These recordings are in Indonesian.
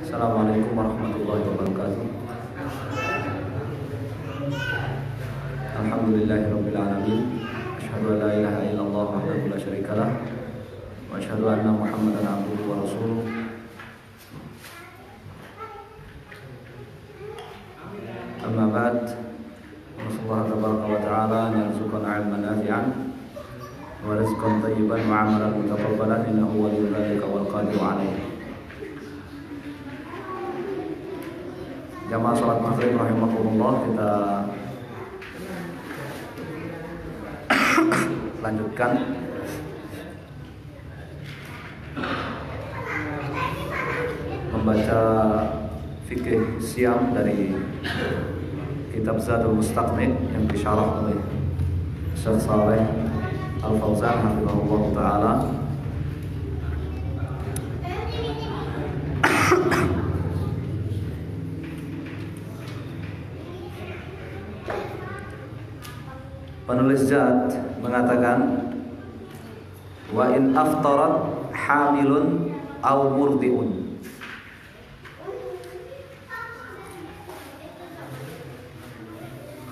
Assalamualaikum warahmatullahi wabarakatuh. Alhamdulillahirabbil alamin. Asyhadu an la ilaha illallah wahdahu la syarikalah wa asyhadu anna Muhammadan abduhu wa rasuluh. Amma ba'd. Nasallahu tabaraka wa ta'ala an yarzuqana 'ilman nafi'an wa rizqan thayyiban wa 'amalan mutaqabbalan innahu waliyyu dzalika wal qadiru 'alaihi. Jamaah salat maghrib rahimakumullah, kita lanjutkan membaca fikih Syam dari kitab Zadul Mustaqni yang disyarah oleh Syekh Shalih Al-Fauzan hafizahullah taala. Penulis Zad mengatakan, wa in aftarat hamilun aw murdiun,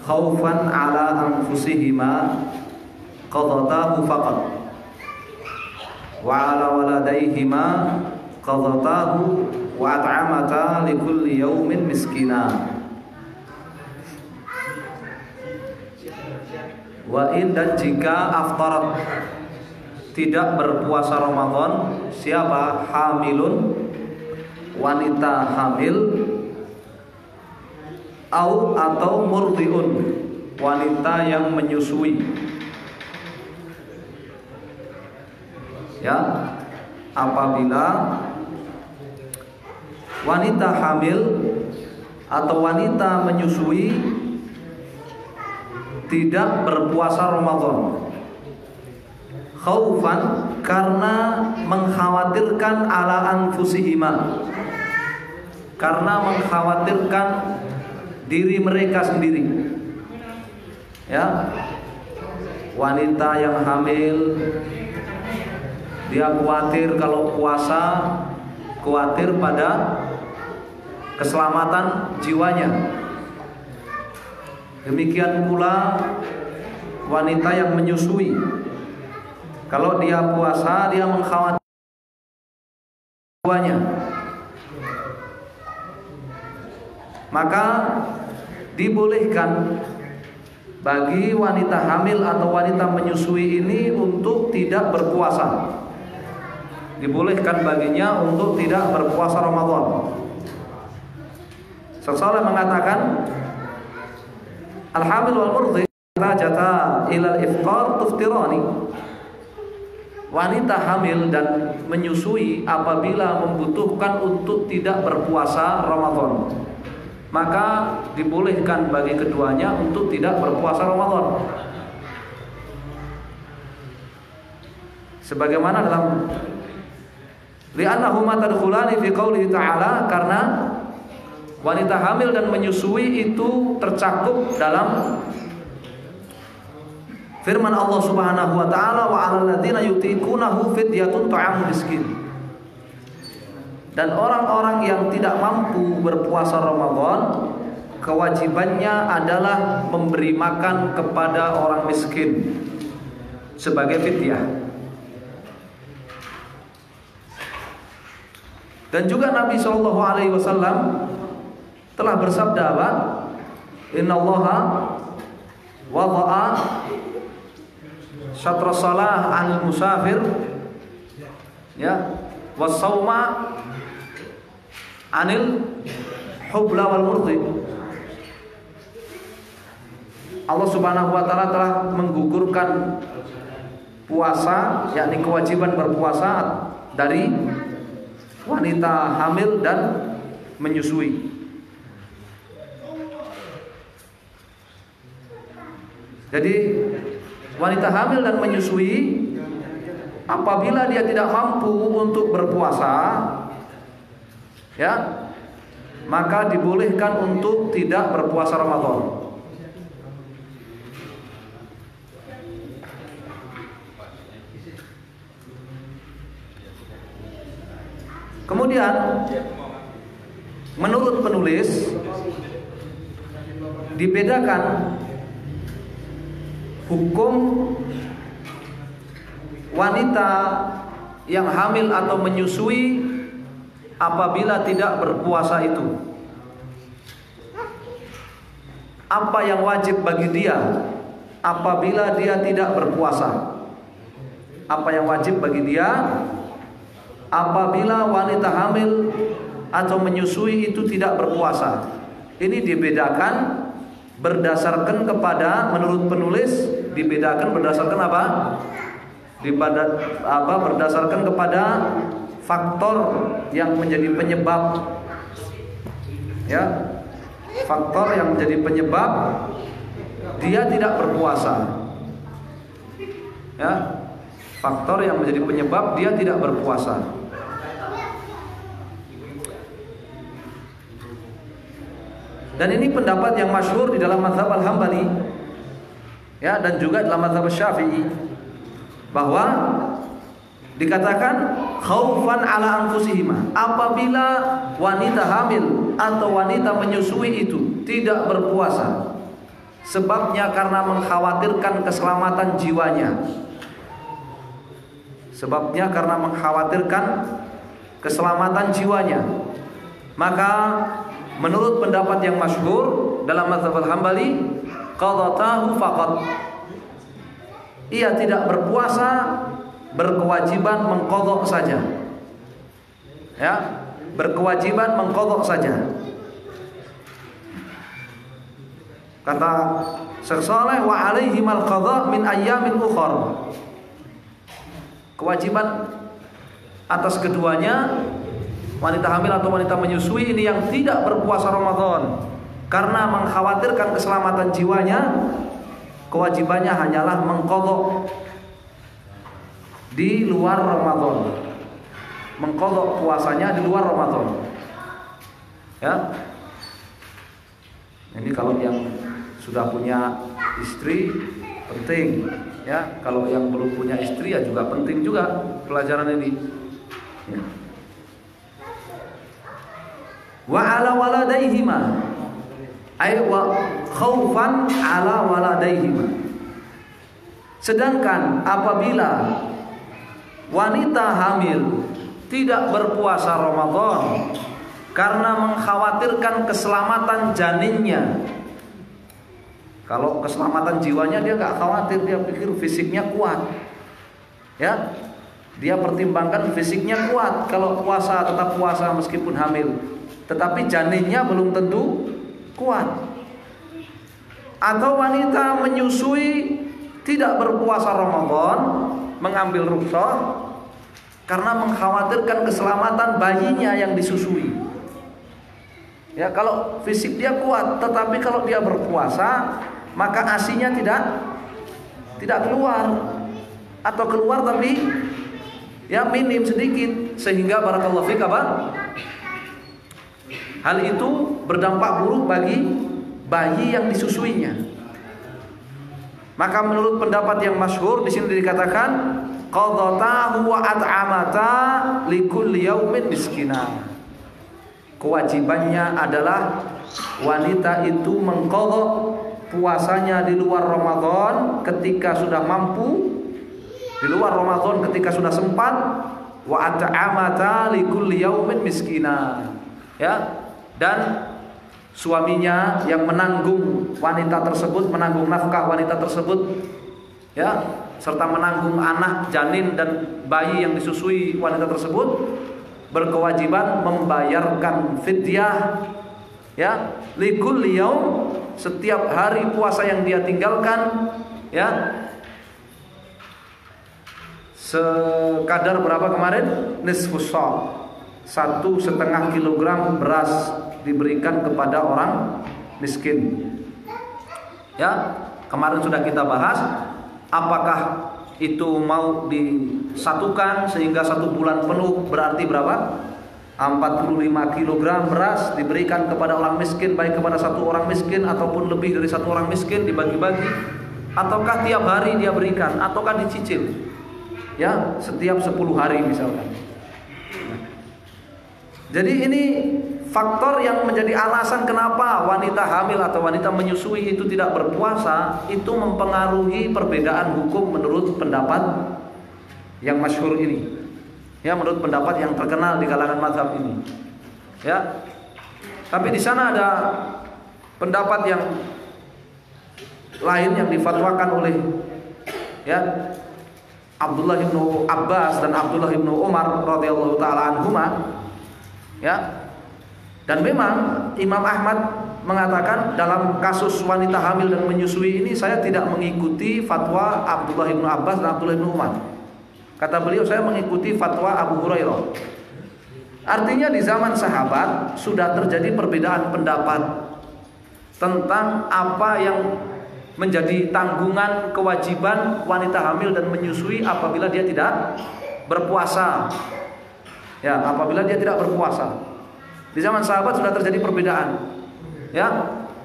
khaufan ala anfusihima qadatahu faqat, wa ala waladayhima qadatahu wa at'amata likulli yawmin miskina. Wa in, dan jika aftarat, tidak berpuasa Ramadan, siapa? Hamilun, wanita hamil, atau murdiun, wanita yang menyusui. Ya, apabila wanita hamil atau wanita menyusui tidak berpuasa Ramadan, khaufan, karena mengkhawatirkan ala anfusihima, karena mengkhawatirkan diri mereka sendiri. Ya, wanita yang hamil, dia khawatir kalau puasa, khawatir pada keselamatan jiwanya. Demikian pula wanita yang menyusui, kalau dia puasa, dia mengkhawatirkan jiwanya. Maka dibolehkan bagi wanita hamil atau wanita menyusui ini untuk tidak berpuasa. Dibolehkan baginya untuk tidak berpuasa Ramadan. Seseorang mengatakan, al-hamil wal murdi tajata ilal iftar tuftirani. Wanita hamil dan menyusui apabila membutuhkan untuk tidak berpuasa Ramadan, maka dibolehkan bagi keduanya untuk tidak berpuasa Ramadan. Sebagaimana dalam li'annahuma tadkhulani fi qoulihi ta'ala, karena wanita hamil dan menyusui itu tercakup dalam firman Allah Subhanahu wa taala, wa 'alal ladzina yutiqunahu fidyatun ta'amu miskin. Dan orang-orang yang tidak mampu berpuasa Ramadan, kewajibannya adalah memberi makan kepada orang miskin sebagai fidyah. Dan juga Nabi sallallahu alaihi wasallam telah bersabda apa? Innallaha wada'a syatra shalah 'anil musafir, ya, was-shauma 'anil hubla wal murdi. Allah Subhanahu wa taala telah menggugurkan puasa, yakni kewajiban berpuasa dari wanita hamil dan menyusui. Jadi wanita hamil dan menyusui apabila dia tidak mampu untuk berpuasa, ya, maka dibolehkan untuk tidak berpuasa Ramadan. Kemudian menurut penulis dibedakan hukum wanita yang hamil atau menyusui apabila tidak berpuasa itu. Apa yang wajib bagi dia apabila dia tidak berpuasa? Apa yang wajib bagi dia apabila wanita hamil atau menyusui itu tidak berpuasa? Ini dibedakan berdasarkan kepada, menurut penulis dibedakan berdasarkan apa? Berdasarkan kepada faktor yang menjadi penyebab, ya, faktor yang menjadi penyebab dia tidak berpuasa, ya, faktor yang menjadi penyebab dia tidak berpuasa. Dan ini pendapat yang masyhur di dalam mazhab Al-Hambali, ya, dan juga dalam mazhab Syafi'i, bahwa dikatakan khaufan ala anfusihima, apabila wanita hamil atau wanita menyusui itu tidak berpuasa, sebabnya karena mengkhawatirkan keselamatan jiwanya. Sebabnya karena mengkhawatirkan keselamatan jiwanya. Maka menurut pendapat yang masyhur dalam mazhab Al-Hambali, qadatahu faqat. Ia tidak berpuasa, berkewajiban mengqadha saja. Ya, berkewajiban mengqadha saja. Kata Syekh Shalih, wa alaihim al-qadha min ayyamin ukhar. Kewajiban atas keduanya, wanita hamil atau wanita menyusui ini yang tidak berpuasa Ramadan karena mengkhawatirkan keselamatan jiwanya, kewajibannya hanyalah mengqadha di luar Ramadan, mengqadha puasanya di luar Ramadan. Ya, ini kalau yang sudah punya istri penting, ya. Kalau yang belum punya istri ya juga penting juga pelajaran ini. Ya. Wa ala waladaihima, ay wa khaufan ala waladaihima. Sedangkan apabila wanita hamil tidak berpuasa Ramadan karena mengkhawatirkan keselamatan janinnya. Kalau keselamatan jiwanya dia nggak khawatir, dia pikir fisiknya kuat, ya, dia pertimbangkan fisiknya kuat. Kalau puasa tetap puasa meskipun hamil, tetapi janinnya belum tentu kuat. Atau wanita menyusui tidak berpuasa Ramadan, mengambil rukhsah karena mengkhawatirkan keselamatan bayinya yang disusui. Ya, kalau fisik dia kuat, tetapi kalau dia berpuasa maka ASI-nya tidak keluar, atau keluar tapi ya minim sedikit, sehingga barakallahu fik apa? Hal itu berdampak buruk bagi bayi yang disusuinya. Maka menurut pendapat yang masyhur di sini dikatakan qadatahu wa at'amata likulli yaumin miskina. Kewajibannya adalah wanita itu mengqadha puasanya di luar Ramadan ketika sudah mampu, di luar Ramadan ketika sudah sempat, wa at'amata likulli yaumin miskina. Ya, dan suaminya yang menanggung wanita tersebut, menanggung nafkah wanita tersebut, ya, serta menanggung anak janin dan bayi yang disusui wanita tersebut, berkewajiban membayarkan fidyah, ya, likulli yaum, setiap hari puasa yang dia tinggalkan, ya, sekadar berapa kemarin? Nisfus sa', 1,5 kilogram beras diberikan kepada orang miskin. Ya, kemarin sudah kita bahas apakah itu mau disatukan sehingga 1 bulan penuh berarti berapa? 45 kilogram beras diberikan kepada orang miskin, baik kepada 1 orang miskin ataupun lebih dari 1 orang miskin, dibagi-bagi, ataukah tiap hari dia berikan, ataukah dicicil, ya, setiap 10 hari misalkan. Jadi ini faktor yang menjadi alasan kenapa wanita hamil atau wanita menyusui itu tidak berpuasa, itu mempengaruhi perbedaan hukum menurut pendapat yang masyhur ini. Ya, menurut pendapat yang terkenal di kalangan mazhab ini. Ya. Tapi di sana ada pendapat yang lain yang difatwakan oleh ya Abdullah bin Abbas dan Abdullah bin Umar radhiyallahu taala anhuma. Ya. Dan memang Imam Ahmad mengatakan dalam kasus wanita hamil dan menyusui ini saya tidak mengikuti fatwa Abdullah bin Abbas dan Abdullah bin Umar. Kata beliau, saya mengikuti fatwa Abu Hurairah. Artinya di zaman sahabat sudah terjadi perbedaan pendapat tentang apa yang menjadi tanggungan kewajiban wanita hamil dan menyusui apabila dia tidak berpuasa. Ya, apabila dia tidak berpuasa. Di zaman sahabat sudah terjadi perbedaan. Ya,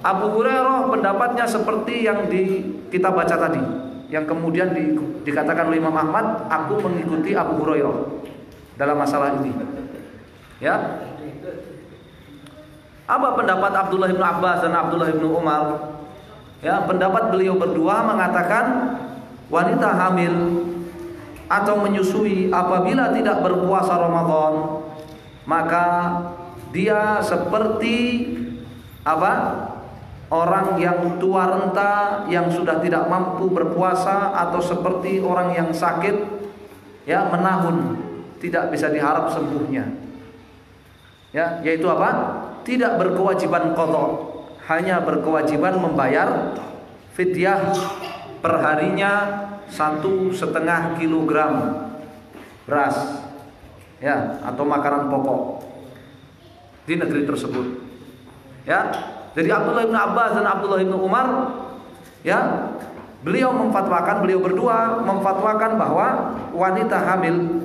Abu Hurairah pendapatnya seperti yang kita baca tadi, yang kemudian dikatakan oleh Imam Ahmad, aku mengikuti Abu Hurairah dalam masalah ini. Ya. Apa pendapat Abdullah bin Abbas dan Abdullah bin Umar? Ya, pendapat beliau berdua mengatakan wanita hamil atau menyusui apabila tidak berpuasa Ramadan, maka dia seperti apa? Orang yang tua renta yang sudah tidak mampu berpuasa, atau seperti orang yang sakit ya menahun tidak bisa diharap sembuhnya. Ya, yaitu apa? Tidak berkewajiban qadha, hanya berkewajiban membayar fidyah perharinya 1,5 kilogram beras ya, atau makanan pokok di negeri tersebut. Ya, jadi Abdullah bin Abbas dan Abdullah bin Umar ya, beliau berdua memfatwakan bahwa wanita hamil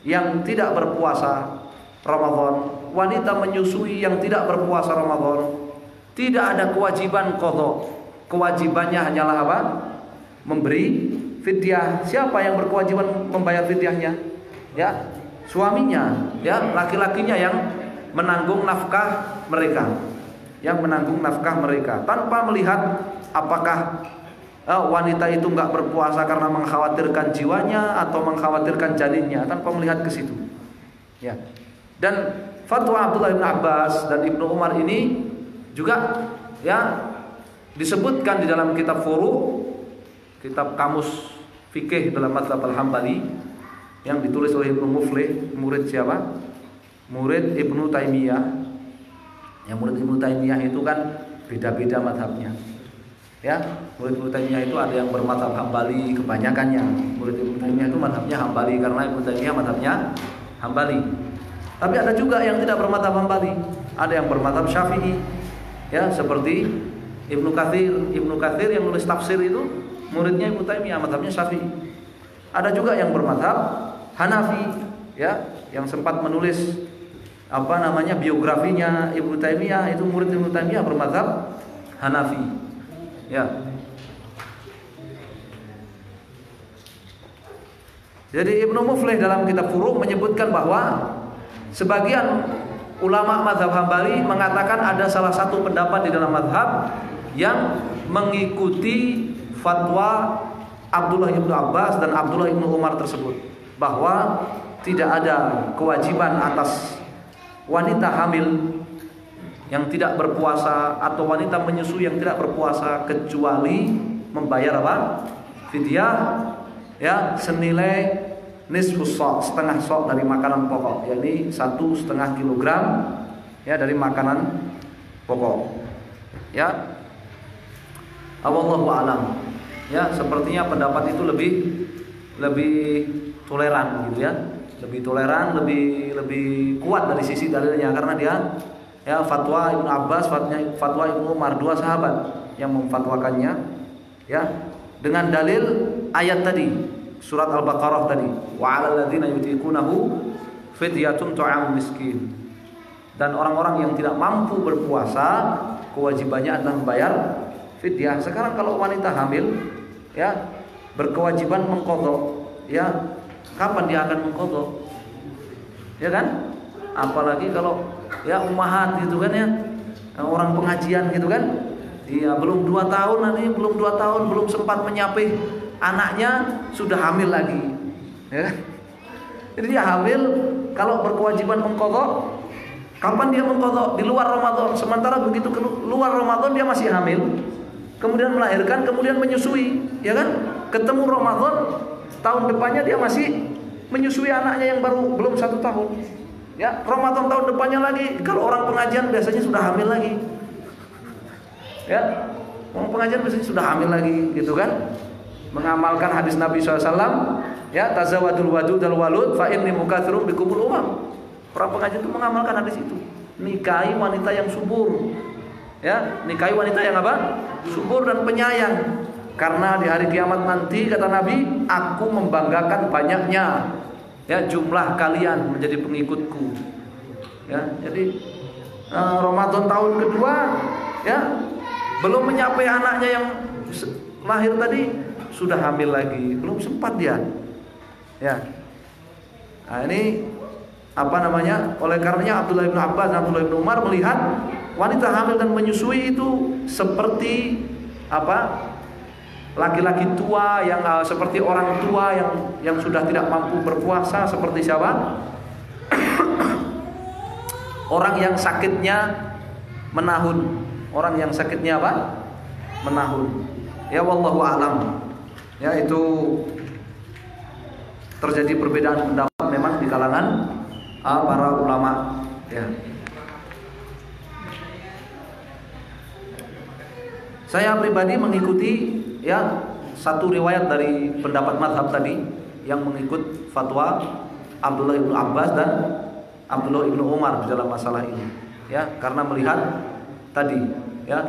yang tidak berpuasa Ramadan, wanita menyusui yang tidak berpuasa Ramadan, tidak ada kewajiban qadha. Kewajibannya hanyalah apa? Memberi fidyah. Siapa yang berkewajiban membayar fidyahnya? Ya, suaminya, ya, laki-lakinya yang menanggung nafkah mereka, tanpa melihat apakah wanita itu nggak berpuasa karena mengkhawatirkan jiwanya atau mengkhawatirkan janinnya, tanpa melihat ke situ. Ya. Dan fatwa Abdullah bin Abbas dan Ibnu Umar ini juga ya disebutkan di dalam kitab Furu', kitab kamus fikih dalam mazhab Al-Hambali yang ditulis oleh Ibnu Muflih, murid siapa? Murid Ibnu Taimiyah. Yang murid Ibnu Taimiyah itu kan beda-beda mazhabnya. Ya, murid Ibnu Taimiyah itu ada yang bermazhab Hambali kebanyakannya. Murid Ibnu Taimiyah itu mazhabnya Hambali karena Ibnu Taimiyah mazhabnya Hambali. Tapi ada juga yang tidak bermazhab Hambali, ada yang bermazhab Syafi'i. Ya, seperti Ibnu Katsir yang nulis tafsir itu muridnya Ibnu Taimiyah, mazhabnya Syafi'i. Ada juga yang bermazhab Hanafi, ya, yang sempat menulis biografinya Ibnu Taimiyah, itu murid Ibnu Taimiyah bermazhab Hanafi. Ya. Jadi Ibnu Muflih dalam kitab Furu' menyebutkan bahwa sebagian ulama mazhab Hambali mengatakan ada salah satu pendapat di dalam mazhab yang mengikuti fatwa Abdullah bin Abbas dan Abdullah bin Umar tersebut, bahwa tidak ada kewajiban atas wanita hamil yang tidak berpuasa atau wanita menyusui yang tidak berpuasa kecuali membayar apa? Fidyah ya, senilai nisfus sa', setengah sa' dari makanan pokok, yakni 1,5 kilogram ya dari makanan pokok. Ya. Wallahu a'lam. Ya, sepertinya pendapat itu lebih toleran gitu ya. Lebih toleran, lebih kuat dari sisi dalilnya, karena dia ya fatwa Ibnu Abbas, fatwa Ibnu Umar, dua sahabat yang memfatwakannya ya, dengan dalil ayat tadi, surat Al-Baqarah tadi, wa 'alal ladzina yutiqunahu fidyatun ta'am miskin. Dan orang-orang yang tidak mampu berpuasa kewajibannya adalah membayar fidyah. Sekarang kalau wanita hamil ya berkewajiban mengqadha, ya kapan dia akan mengqadha? Ya kan? Apalagi kalau ya ummahat gitu kan ya, orang pengajian gitu kan. Iya, belum 2 tahun nanti, belum 2 tahun, belum sempat menyapih anaknya sudah hamil lagi. Ya. Jadi dia hamil, kalau berkewajiban mengqadha, kapan dia mengqadha? Di luar Ramadan. Sementara begitu keluar Ramadan dia masih hamil, kemudian melahirkan, kemudian menyusui, ya kan? Ketemu Ramadan tahun depannya dia masih menyusui anaknya yang baru belum 1 tahun. Ya, Ramadan tahun depannya lagi, kalau orang pengajian biasanya sudah hamil lagi. Ya, orang pengajian biasanya sudah hamil lagi, gitu kan? Mengamalkan hadis Nabi SAW, ya, tazawadul wadud al walud fa inni mukatsirun bikumul umam. Orang pengajian itu mengamalkan hadis itu. Nikahi wanita yang subur. Ya, nikahi wanita yang apa? Subur dan penyayang. Karena di hari kiamat nanti kata Nabi, aku membanggakan banyaknya ya jumlah kalian menjadi pengikutku. Ya, jadi Ramadan tahun kedua ya belum menyapai anaknya yang lahir tadi sudah hamil lagi, belum sempat dia. Ya. Nah, ini apa namanya? Oleh karenanya Abdullah bin Abbas dan Abdullah bin Umar melihat wanita hamil dan menyusui itu seperti apa? Laki-laki tua yang seperti orang tua yang sudah tidak mampu berpuasa, seperti siapa? Orang yang sakitnya menahun. Orang yang sakitnya apa? Menahun. Ya wallahu a'lam. Ya itu terjadi perbedaan pendapat memang di kalangan para ulama. Ya. Saya pribadi mengikuti ya satu riwayat dari pendapat mazhab tadi yang mengikut fatwa Abdullah bin Abbas dan Abdullah bin Umar di dalam masalah ini. Ya, karena melihat tadi ya,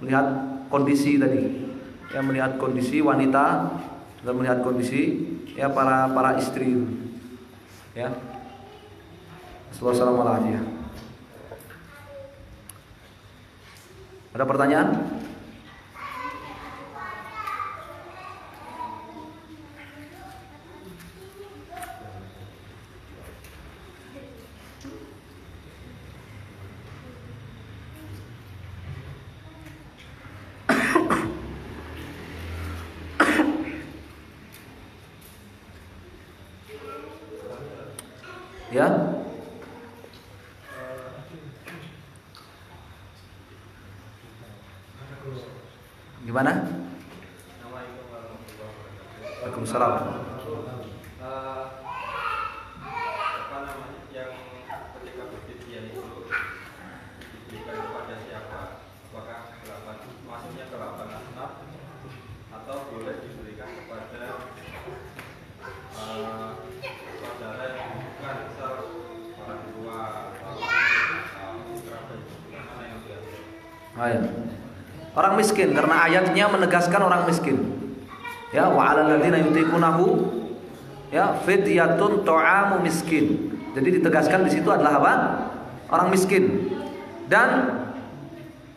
melihat kondisi tadi. Ya, melihat kondisi wanita dan melihat kondisi ya para istri. Ya. Sallallahu alaihi wasallam. Ada pertanyaan? Ya. Gimana? Waalaikumsalam. Apa namanya yang ketika berfidyah itu diberikan kepada siapa? Apakah 8 maksudnya ke 8 asnaf atau boleh diberikan kepada saudara yang bukan misal orang tua atau kerabat, mana yang biasa? Orang miskin, karena ayatnya menegaskan orang miskin. Ya, wa 'alal ladzina yutiqunahu ya fidyatun ta'amu miskin. Jadi ditegaskan di situ adalah apa? Orang miskin. Dan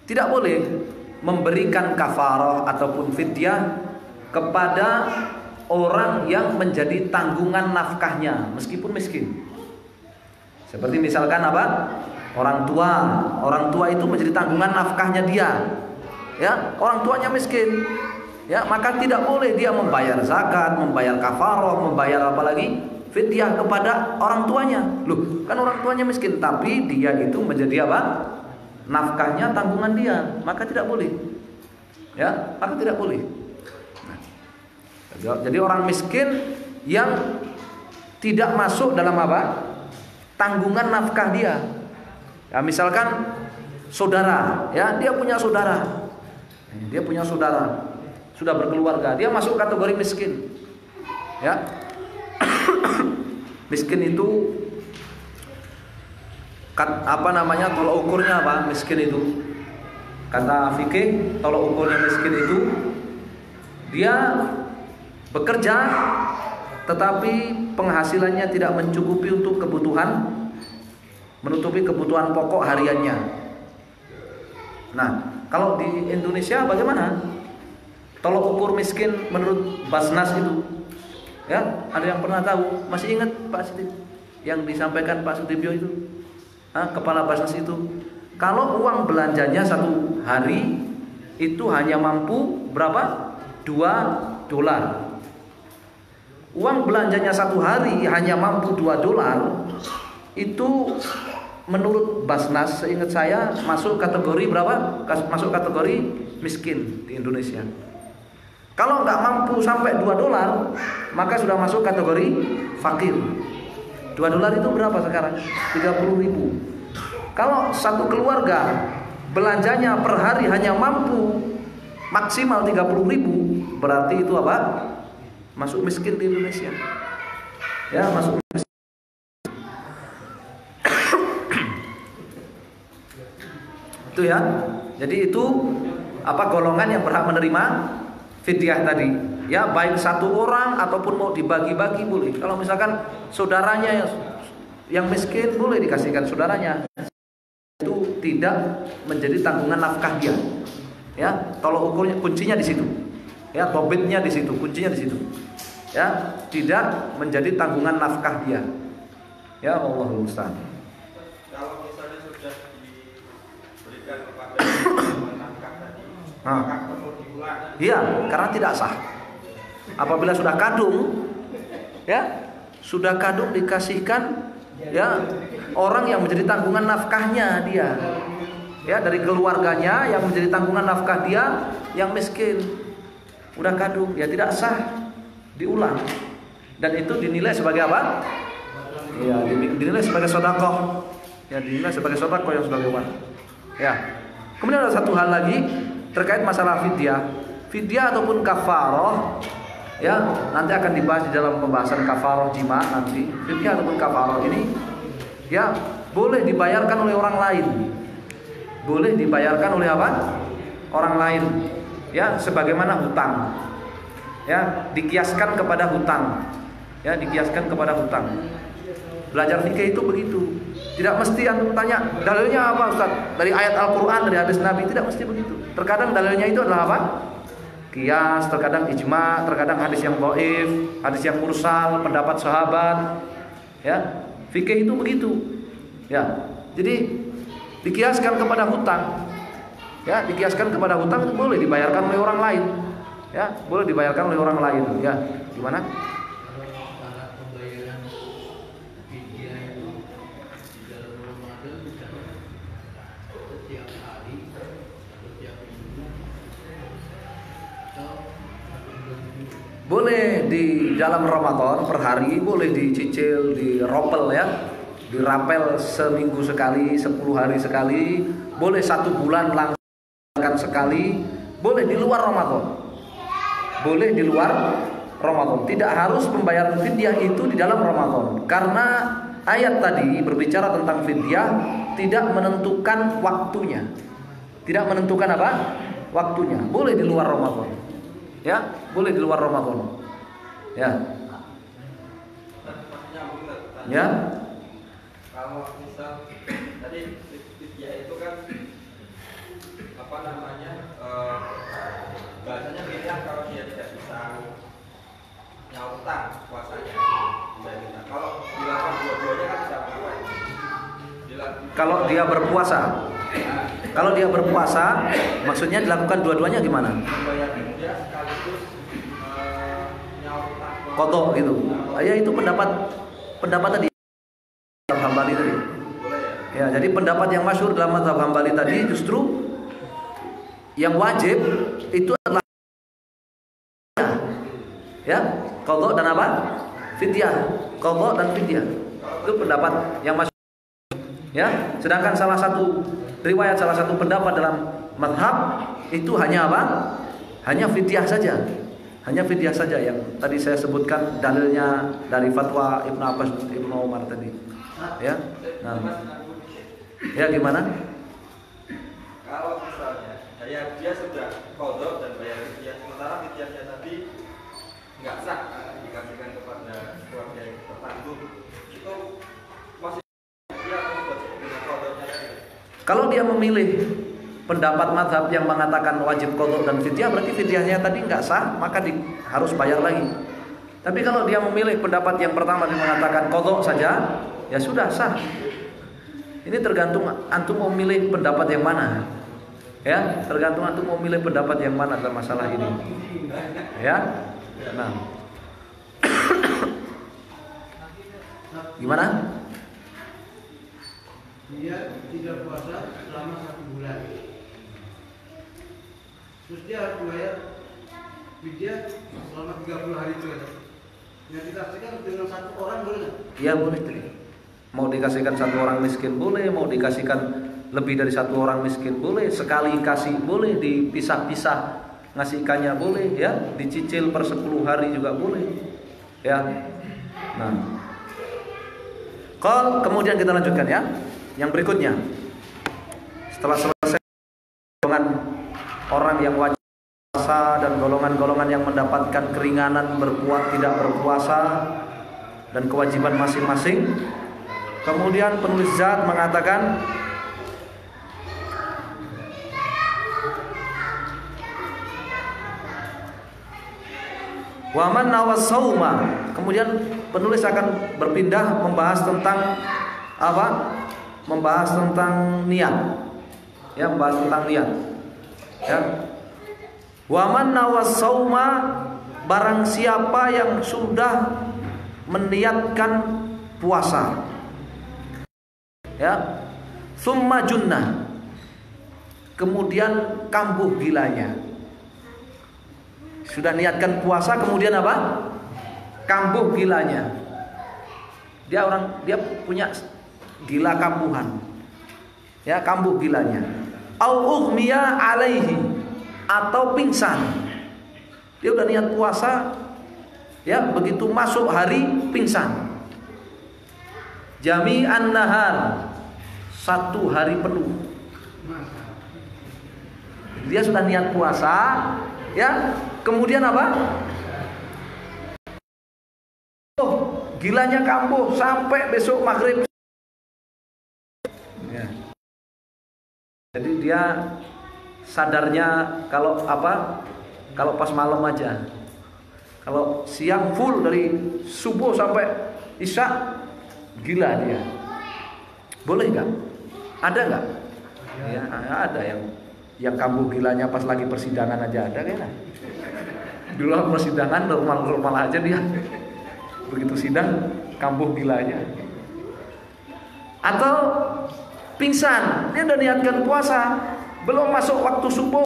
tidak boleh memberikan kafarah ataupun fidyah kepada orang yang menjadi tanggungan nafkahnya meskipun miskin. Seperti misalkan apa? Orang tua itu menjadi tanggungan nafkahnya dia. Ya, orang tuanya miskin. Ya, maka tidak boleh dia membayar zakat, membayar kafarah, membayar apa lagi? Fidyah kepada orang tuanya. Loh, kan orang tuanya miskin, tapi dia itu menjadi apa? Nafkahnya tanggungan dia, maka tidak boleh. Ya, maka tidak boleh. Jadi orang miskin yang tidak masuk dalam apa? Tanggungan nafkah dia. Ya, misalkan saudara, ya, dia punya saudara. Dia punya saudara, sudah berkeluarga, dia masuk kategori miskin. Ya. Miskin itu apa namanya? Tolok ukurnya apa? Miskin itu. Kata fikih, tolok ukurnya miskin itu dia bekerja tetapi penghasilannya tidak mencukupi untuk kebutuhan, menutupi kebutuhan pokok hariannya. Nah, kalau di Indonesia bagaimana? Tolok ukur miskin menurut Basnas itu, ya, ada yang pernah tahu? Masih ingat Pak Siti yang disampaikan Pak Sutibyo itu? Kepala Basnas itu, kalau uang belanjanya satu hari itu hanya mampu berapa? $2. Uang belanjanya satu hari hanya mampu $2, itu menurut Basnas seingat saya masuk kategori berapa? Masuk kategori miskin di Indonesia. Kalau nggak mampu sampai $2, maka sudah masuk kategori fakir. $2 itu berapa sekarang? 30.000. Kalau satu keluarga belanjanya per hari hanya mampu maksimal 30.000, berarti itu apa? Masuk miskin di Indonesia. Ya, masuk miskin. Itu ya. Jadi itu apa golongan yang berhak menerima fidyah tadi. Ya, baik satu orang ataupun mau dibagi-bagi boleh. Kalau misalkan saudaranya yang miskin boleh dikasihkan saudaranya. Itu tidak menjadi tanggungan nafkah dia. Ya, tolok ukurnya kuncinya di situ. Ya, tobitnya di situ, kuncinya di situ. Ya, tidak menjadi tanggungan nafkah dia. Ya, Allahul musta'an. Kalau misalnya sudah diberikan kepada nafkah tadi, Nah. maka perlu diulang. Iya, karena tidak sah. Apabila sudah kadung, ya, sudah kadung dikasihkan, ya, orang yang menjadi tanggungan nafkahnya dia, ya, dari keluarganya yang menjadi tanggungan nafkah dia yang miskin, udah kadung, ya tidak sah, diulang. Dan itu dinilai sebagai apa? Ya, dinilai sebagai sedekah. Ya, dinilai sebagai sedekah yang sudah lewat. Ya. Kemudian ada satu hal lagi terkait masalah fidyah. Fidyah ataupun kafarah, ya, nanti akan dibahas di dalam pembahasan kafarah jima nanti. Fidyah ataupun kafarah ini, ya, boleh dibayarkan oleh orang lain. Boleh dibayarkan oleh apa? Orang lain. Ya, sebagaimana hutang. Ya, dikiaskan kepada hutang. Ya, dikiaskan kepada hutang. Belajar fikih itu begitu. Tidak mesti antum tanya dalilnya apa Ustaz? Dari ayat Al-Qur'an, dari hadis Nabi, tidak mesti begitu. Terkadang dalilnya itu adalah apa? Qiyas, terkadang ijma, terkadang hadis yang dhaif, hadis yang mursal, pendapat sahabat. Ya, fikih itu begitu. Ya. Jadi dikiaskan kepada hutang. Ya, dikiaskan kepada hutang itu boleh dibayarkan oleh orang lain. Ya, boleh dibayarkan oleh orang lain. Ya, gimana? Boleh di dalam Ramadan per hari, boleh dicicil, diropel ya, dirapel seminggu sekali, 10 hari sekali, boleh 1 bulan langsung sekali, boleh di luar Ramadan. Boleh di luar Ramadan. Tidak harus pembayaran fidyah itu di dalam Ramadan. Karena ayat tadi berbicara tentang fidyah tidak menentukan waktunya. Tidak menentukan apa? Waktunya. Boleh di luar Ramadan. Ya, boleh di luar Ramadan. Ya. Ya. Kalau misal tadi fidyah itu kan apa namanya? Bahasanya beda kalau dia tidak bisa nyautang puasanya. Kalau dilakukan dua-duanya kan bisa berbuat. Kalau dia berpuasa. Kalau dia berpuasa, maksudnya dilakukan dua-duanya gimana? Membayar fidyah sekaligus nyautang. Qadha gitu. Ya, itu pendapat tadi mazhab Hambali tadi. Ya, jadi pendapat yang masyhur dalam mazhab Hambali tadi justru yang wajib itu adalah ya, qadha dan apa? Fidyah. Qadha dan fidyah. Itu pendapat yang masyhur. Ya, sedangkan salah satu pendapat dalam mazhab itu hanya apa? Hanya fidyah saja. Hanya fidyah saja yang tadi saya sebutkan dalilnya dari fatwa Ibnu Abbas, Ibnu Umar tadi. Ya. Nah. Ya, gimana? Kalau misalnya dia sudah qadha dan bayar fidyah, sementara fidyahnya tadi nggak sah dikasihkan kepada keluarga yang tertanggung, itu masih dia akan membuat qadhanya tadi. Kalau dia memilih pendapat mazhab yang mengatakan wajib qadha dan fidyah, berarti fidyahnya tadi nggak sah, maka harus bayar lagi. Tapi kalau dia memilih pendapat yang pertama yang mengatakan qadha saja, ya sudah sah. Ini tergantung antum mau milih pendapat yang mana. Ya, tergantung antum mau milih pendapat yang mana dalam masalah ini. Ya. Nah. Gimana? Dia tidak puasa selama 1 bulan. Terus dia harus bayar fidyah selama 30 hari itu. Yang dikasihkan dengan 1 orang boleh nggak? Iya boleh. Mau dikasihkan 1 orang miskin boleh, mau dikasihkan lebih dari 1 orang miskin boleh, sekali kasih boleh, dipisah-pisah ngasih ikannya boleh, ya, dicicil per 10 hari juga boleh, ya. Nah, kemudian kita lanjutkan ya, yang berikutnya. Setelah selesai golongan orang yang wajib puasa dan golongan-golongan yang mendapatkan keringanan tidak berpuasa dan kewajiban masing-masing, kemudian penulis zat mengatakan waman nawas sauma. Kemudian penulis akan berpindah membahas tentang apa? Membahas tentang niat. Ya, membahas tentang niat. Ya. Waman nawas sauma, barang siapa yang sudah meniatkan puasa. Ya. Summa junnah. Kemudian kambuh gilanya. Sudah niatkan puasa kemudian apa? Kambuh gilanya. Dia punya gila kambuhan. Ya, kambuh gilanya. Au ughmiya alaihi, atau pingsan. Dia udah niat puasa, ya, begitu masuk hari pingsan. Jami'an nahar, 1 hari penuh. Dia sudah niat puasa, ya. Kemudian apa? Oh, gilanya kambuh sampai besok maghrib. Ya. Jadi dia sadarnya kalau apa? Kalau pas malam aja. Kalau siang full dari subuh sampai isya, gila dia. Boleh nggak? Ada nggak? Ya, ada yang kambuh gilanya pas lagi persidangan aja ada kayaknya. Dulu persidangan normal aja dia, begitu sidang kambuh gilanya. Atau pingsan, dia udah niatkan puasa, belum masuk waktu subuh,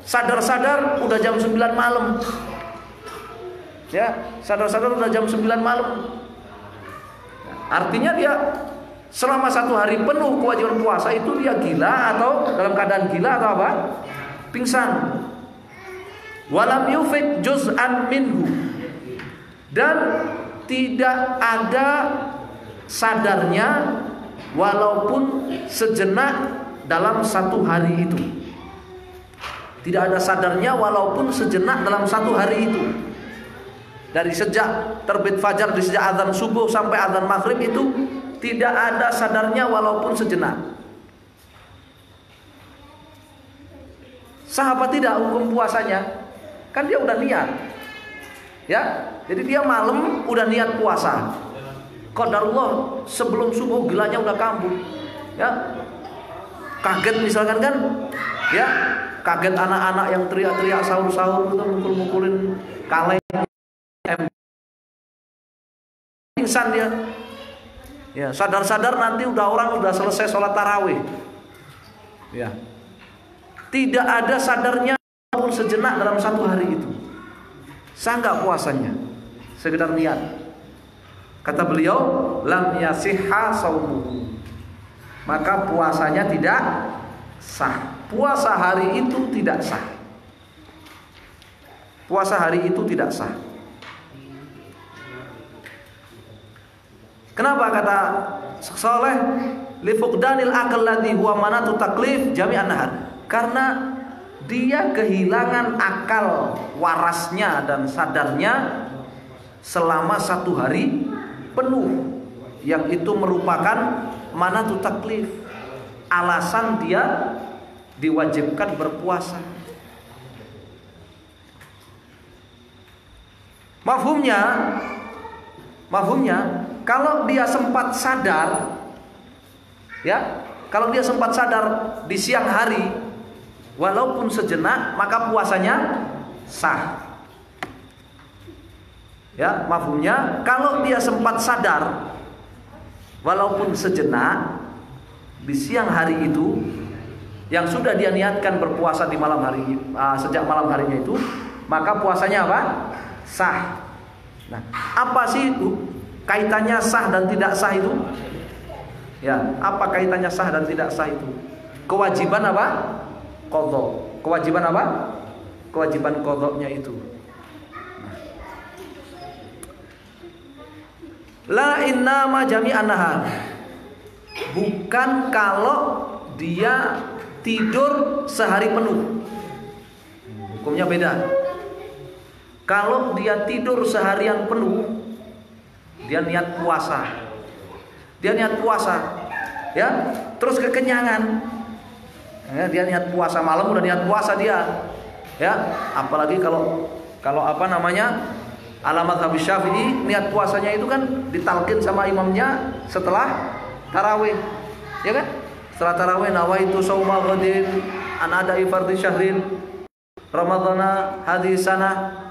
sadar-sadar udah jam 9 malam. Ya, sadar-sadar udah jam 9 malam. Artinya dia selama 1 hari penuh kewajiban puasa itu dia gila, atau dalam keadaan gila, atau apa? Pingsan. Walam yufik juz'an minhu, dan tidak ada sadarnya walaupun sejenak dalam 1 hari itu. Tidak ada sadarnya walaupun sejenak dalam 1 hari itu. Dari sejak terbit fajar, dari sejak azan subuh sampai azan maghrib itu tidak ada sadarnya walaupun sejenak. Sah apa tidak hukum puasanya? Kan dia udah niat. Ya, jadi dia malam udah niat puasa. Qadarullah sebelum subuh gilanya udah kambuh. Ya. Kaget misalkan kan? Ya, kaget anak-anak yang teriak-teriak sahur-sahur gitu, mukul-mukulin kaleng. Pingsan dia. Ya, sadar-sadar nanti orang udah selesai sholat tarawih. Ya. Tidak ada sadarnya walaupun sejenak dalam 1 hari itu. Sah nggak puasanya? Sekedar niat. Kata beliau, lam yasihha shaumuhu. Maka puasanya tidak sah. Puasa hari itu tidak sah. Puasa hari itu tidak sah. Kenapa kata Saleh? Li fuqdanil aql ladzi huwa manatu taklif jami'an nahar. Karena dia kehilangan akal warasnya dan sadarnya selama 1 hari penuh, yang itu merupakan manatu taklif, alasan dia diwajibkan berpuasa. Mafhumnya, Mafhumnya, kalau dia sempat sadar, ya, kalau dia sempat sadar di siang hari, walaupun sejenak, maka puasanya sah. Ya, mafhumnya, kalau dia sempat sadar, walaupun sejenak di siang hari itu, yang sudah dia niatkan berpuasa di malam hari, sejak malam harinya itu, maka puasanya apa? Sah. Nah, apa sih kaitannya sah dan tidak sah itu? Ya, apa kaitannya sah dan tidak sah itu? Kewajiban apa? Qadha. Kewajiban apa? Kewajiban qadhanya itu. La innama jami'an nahar. Bukan kalau dia tidur sehari penuh. Hukumnya beda. Kalau dia tidur seharian penuh, dia niat puasa. Dia niat puasa, ya, terus kekenyangan. Ya, dia niat puasa malam udah niat puasa dia. Ya, apalagi kalau apa namanya? Alamat Habis Syafi'i, niat puasanya itu kan ditalkin sama imamnya setelah tarawih. Ya kan? Setelah tarawih, nawaitu shauma ghadin an ada'i fardhi syahrin ramadhana hadhihi sanah.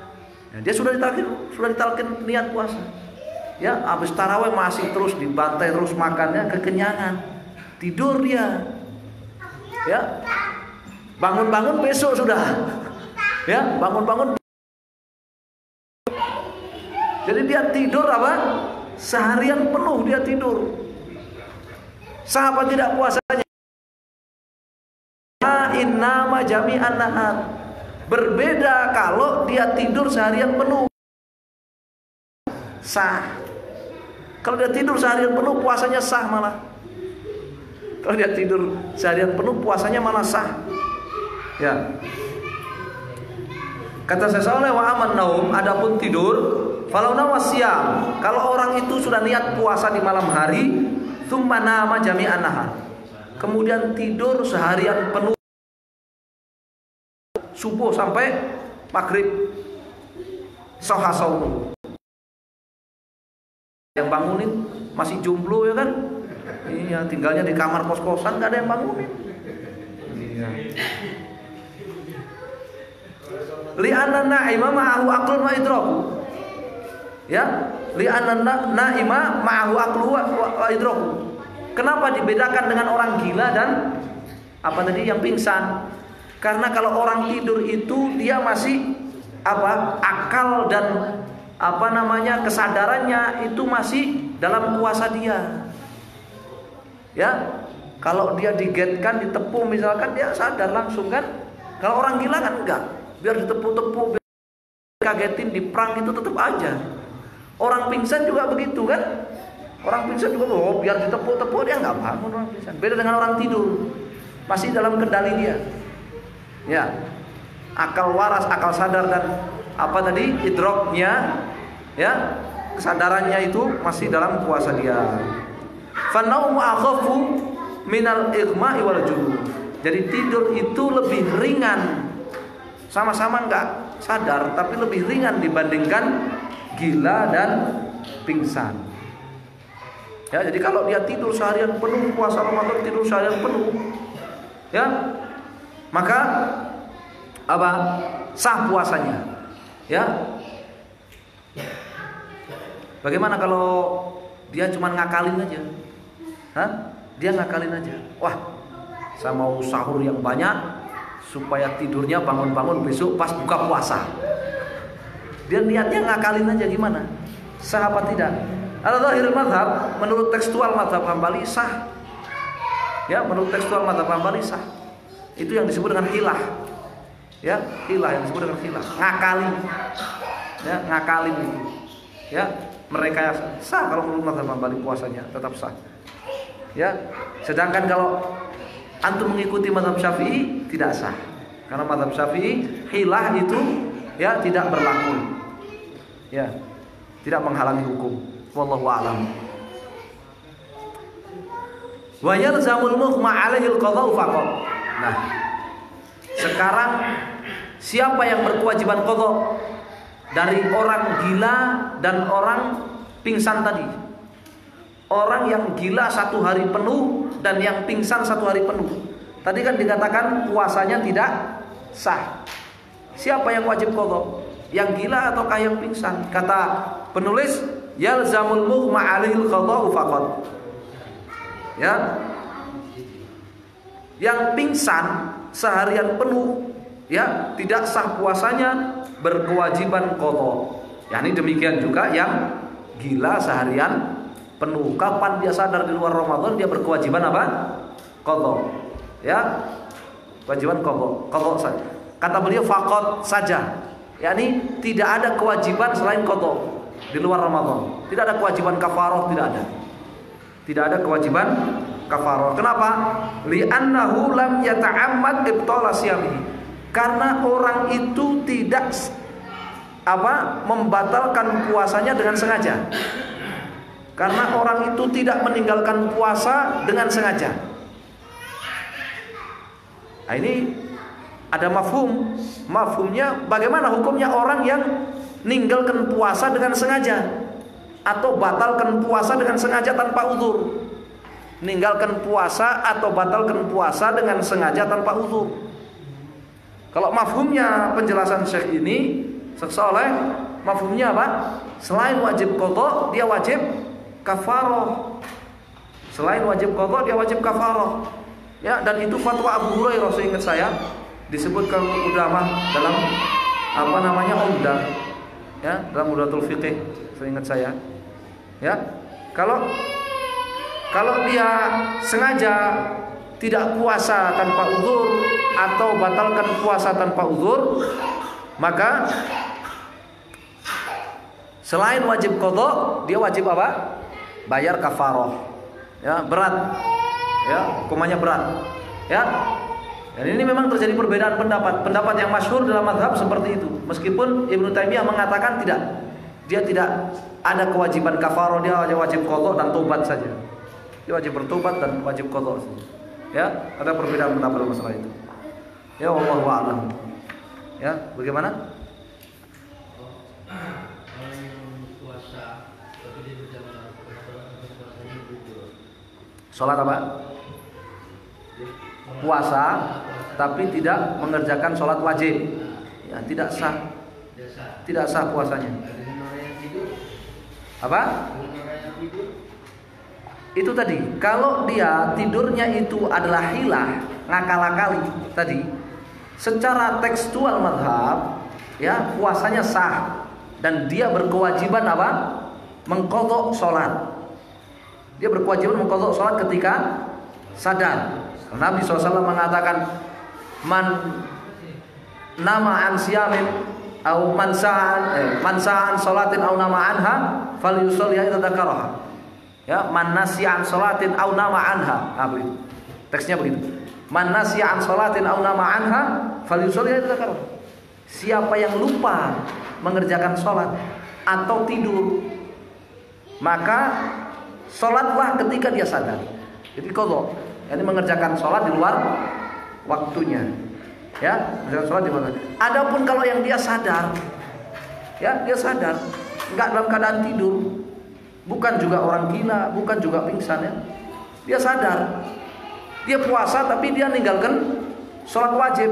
Ya, dia sudah ditalkin niat puasa. Ya, habis tarawih masih terus dibantai terus makannya, kekenyangan. Tidur dia. Ya. Bangun-bangun besok sudah. Ya, bangun-bangun. Jadi dia tidur apa? Seharian penuh dia tidur. Sah apa tidak puasanya? Innama jami'an nahar. Berbeda kalau dia tidur seharian penuh. Sah. Kalau dia tidur seharian penuh puasanya sah malah. Kalau dia tidur seharian penuh puasanya malah sah. Ya. Kata Syekh Saleh, wa aman naum, adapun tidur, falau nawasiyam, kalau orang itu sudah niat puasa di malam hari, tsumma nama jami'an nahar. Kemudian tidur seharian penuh, subuh sampai maghrib, sahha saumu. Yang bangunin masih jomblo ya kan? Iya, tinggalnya di kamar kos-kosan, nggak ada yang bangunin. Iya. Li'anna na'ima ma'ahu aqlun wa idraku. Ya, li'anna na'ima ma'ahu aqlu wa idraku. Kenapa dibedakan dengan orang gila dan apa tadi yang pingsan? Karena kalau orang tidur itu dia masih apa? Akal dan apa namanya kesadarannya itu masih dalam kuasa dia. Ya, kalau dia digetkan, ditepung misalkan dia sadar langsung kan. Kalau orang gila kan enggak, biar ditepuk-tepuk, biar kagetin, diperang itu tetap aja. Orang pingsan juga begitu kan. Orang pingsan juga biar ditepuk-tepuk dia enggak bangun orang pingsan. Beda dengan orang tidur, masih dalam kendali dia. Ya, akal waras, akal sadar dan apa tadi idroknya, ya, kesadarannya itu masih dalam kuasa dia. Fanaumu akhafu minal ighma'i wal junun. Jadi tidur itu lebih ringan, sama-sama enggak sadar, tapi lebih ringan dibandingkan gila dan pingsan. Ya, jadi kalau dia tidur seharian penuh, puasa Ramadan tidur seharian penuh, ya, maka apa? Sah puasanya. Ya. Bagaimana kalau dia cuma ngakalin aja? Hah? Dia ngakalin aja. Wah, saya mau sahur yang banyak supaya tidurnya bangun-bangun besok pas buka puasa. Dia niatnya ngakalin aja, gimana? Sah apa tidak? Al-Zahirul Madhab, menurut tekstual Madhab Hambali sah. Ya, menurut tekstual Madhab Hambali sah. Itu yang disebut dengan hilah. Ya, hilah yang disebut dengan hilah. Ngakalin. Ya, ngakalin itu. Ya, mereka sah kalau menurut Madhab Hambali puasanya tetap sah. Ya, sedangkan kalau antum mengikuti Madhab Syafi'i tidak sah. Karena Madhab Syafi'i hilah itu ya tidak berlaku. Ya, tidak menghalangi hukum. Wallahu a'lam. Wa yalzamul mughma 'alaihi al-qadha'u faqat. Nah, sekarang siapa yang berkewajiban qadha dari orang gila dan orang pingsan tadi. Orang yang gila 1 hari penuh dan yang pingsan 1 hari penuh. Tadi kan dikatakan puasanya tidak sah. Siapa yang wajib qadha? Yang gila ataukah yang pingsan? Kata penulis, yalzamul mughma 'alaihil qadha'u faqat. Ya. Yang pingsan seharian penuh, ya, tidak sah puasanya, berkewajiban qadha. Yani demikian juga yang gila seharian penuh. Kapan dia sadar di luar Ramadan, dia berkewajiban apa? Qadha. Ya. Kewajiban qadha saja. Kata beliau faqat saja. Yani tidak ada kewajiban selain qadha di luar Ramadan. Tidak ada kewajiban kafarah, tidak ada. Tidak ada kewajiban kafarah. Kenapa? Li'annahu lam yata'ammad ibtala siyamihi. Karena orang itu tidak membatalkan puasanya dengan sengaja. Karena orang itu tidak meninggalkan puasa dengan sengaja. Nah, ini ada mafhum. Mafhumnya bagaimana hukumnya orang yang ninggalkan puasa dengan sengaja atau batalkan puasa dengan sengaja tanpa uzur. Ninggalkan puasa atau batalkan puasa dengan sengaja tanpa uzur. Kalau mafhumnya penjelasan Syekh ini, Syekh Saleh, mafhumnya apa? Selain wajib qadha, dia wajib kafarah. Selain wajib qadha, dia wajib kafarah. Ya, dan itu fatwa Abu Hurairah, seingat saya, disebutkan ulama dalam Umdah. Ya, dalam Umdatul Fiqh, seingat saya. Ya. Kalau dia sengaja tidak puasa tanpa uzur atau batalkan puasa tanpa uzur, maka selain wajib qadha, dia wajib apa? Bayar kafarah. Ya, berat. Ya, hukumannya berat. Ya. Dan ini memang terjadi perbedaan pendapat. Pendapat yang masyhur dalam mazhab seperti itu. Meskipun Ibnu Taimiyah mengatakan tidak. Dia tidak ada kewajiban kafarah, dia hanya wajib qadha dan tobat saja. Dia wajib bertobat dan wajib qadha saja. Ya, ada perbedaan pendapat dalam masalah itu. Ya, wallahu a'lam. Ya, bagaimana? Sholat apa? Puasa tapi tidak mengerjakan sholat wajib, ya, tidak sah. Tidak sah puasanya. Apa? Itu tadi, kalau dia tidurnya itu adalah hilah, ngakal-akali tadi, secara tekstual mazhab, ya, puasanya sah dan dia berkewajiban apa? Mengqadha sholat. Dia berkewajiban mengqadha sholat ketika sadar. Nabi SAW mengatakan, man nama an siyamin au man sa'an sholatin au nama anha falyusalli idza dzakaraha. Ya, man nasiya an sholatin au nama anha. Begitu. Teksnya begitu. Man nasiya an sholatin au nama anha falyusalli idza dzakaraha. Siapa yang lupa mengerjakan sholat atau tidur, maka sholatlah ketika dia sadar. Jadi qadha, yani mengerjakan sholat di luar waktunya. Ya, mengerjakan sholat di luar. Adapun kalau yang dia sadar, ya, dia sadar, enggak dalam keadaan tidur, bukan juga orang gila, bukan juga pingsan, ya. Dia sadar, dia puasa tapi dia ninggalkan sholat wajib,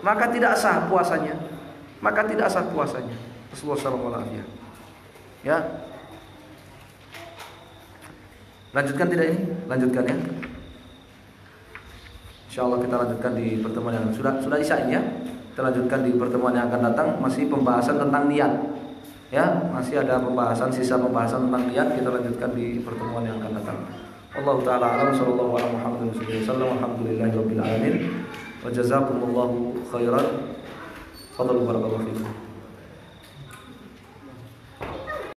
maka tidak sah puasanya. Maka tidak sah puasanya. Rasulullah SAW. Ya. Lanjutkan tidak ini? Lanjutkan, ya. InsyaAllah kita lanjutkan di pertemuan yang sudah isya ini, ya. Kita lanjutkan di pertemuan yang akan datang, masih pembahasan tentang niat. Ya, masih ada pembahasan, sisa pembahasan tentang niat, kita lanjutkan di pertemuan yang akan datang. Allahu ta'ala a'lam, sallallahu ala Muhammadin sallallahu alhamdulillahirabbil alamin. Wa jazakumullahu khairan. Fadhlu barakallahu fikum.